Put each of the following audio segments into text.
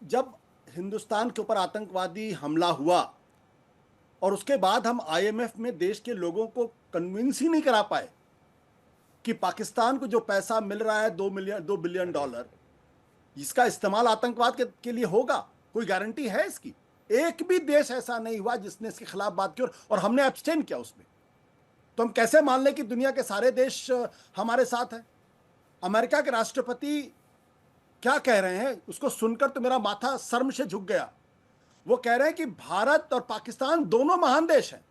जब हिंदुस्तान के ऊपर आतंकवादी हमला हुआ और उसके बाद हम आईएमएफ में देश के लोगों को कन्विंस ही नहीं करा पाए कि पाकिस्तान को जो पैसा मिल रहा है 2 बिलियन डॉलर, इसका इस्तेमाल आतंकवाद के लिए होगा, कोई गारंटी है इसकी? एक भी देश ऐसा नहीं हुआ जिसने इसके खिलाफ बात की और हमने एब्सटेन किया उसमें। तो हम कैसे मान लें कि दुनिया के सारे देश हमारे साथ हैं? अमेरिका के राष्ट्रपति क्या कह रहे हैं, उसको सुनकर तो मेरा माथा शर्म से झुक गया। वो कह रहे हैं कि भारत और पाकिस्तान दोनों महान देश हैं।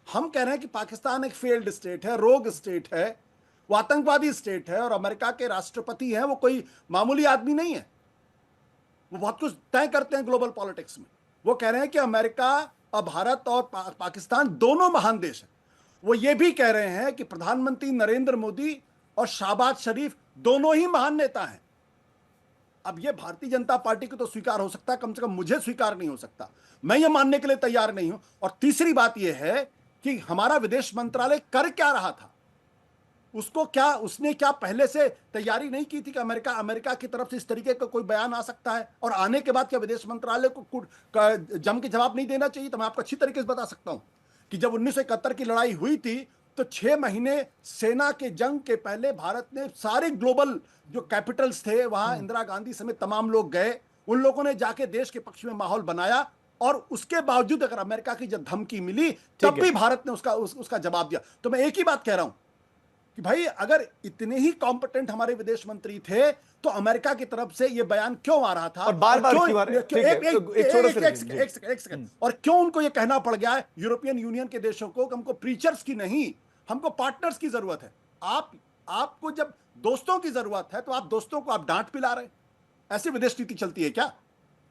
हम कह रहे हैं कि पाकिस्तान एक फेल्ड स्टेट है, रोग स्टेट है, वो आतंकवादी स्टेट है, और अमेरिका के राष्ट्रपति हैं वो कोई मामूली आदमी नहीं है, वो बहुत कुछ तय करते हैं ग्लोबल पॉलिटिक्स में। वो कह रहे हैं कि अमेरिका और भारत और पाकिस्तान दोनों महान देश हैं। वो ये भी कह रहे हैं कि प्रधानमंत्री नरेंद्र मोदी और शहबाज शरीफ दोनों ही महान नेता हैं। अब ये भारतीय जनता पार्टी को तो स्वीकार हो सकता है, कम से कम मुझे स्वीकार नहीं हो सकता, मैं ये मानने के लिए तैयार नहीं हूं। और तीसरी बात ये है कि हमारा विदेश मंत्रालय कर क्या रहा था, उसने क्या पहले से तैयारी नहीं की थी कि अमेरिका की तरफ से इस तरीके का कोई बयान आ सकता है, और आने के बाद क्या विदेश मंत्रालय को जम के जवाब नहीं देना चाहिए? तो मैं आपको अच्छी तरीके से बता सकता हूं कि जब 1971 की लड़ाई हुई थी तो 6 महीने सेना के जंग के पहले भारत ने सारे ग्लोबल जो कैपिटल्स थे वहां इंदिरा गांधी समेत तमाम लोग गए, उन लोगों ने जाके देश के पक्ष में माहौल बनाया, और उसके बावजूद अगर अमेरिका की जब धमकी मिली तब भी भारत ने उसका जवाब दिया। तो मैं एक ही बात कह रहा हूं कि भाई अगर इतने ही कॉम्पिटेंट हमारे विदेश मंत्री थे तो अमेरिका की तरफ से यह बयान क्यों आ रहा था, और बार-बार एक सेकंड, और क्यों उनको यह कहना पड़ गया है यूरोपियन यूनियन के देशों को, हमको प्रीचर्स की नहीं, हमको पार्टनर्स की जरूरत है। आपको जब दोस्तों की जरूरत है तो आप दोस्तों को आप डांट पिला रहे हैं। ऐसी विदेश नीति चलती है क्या?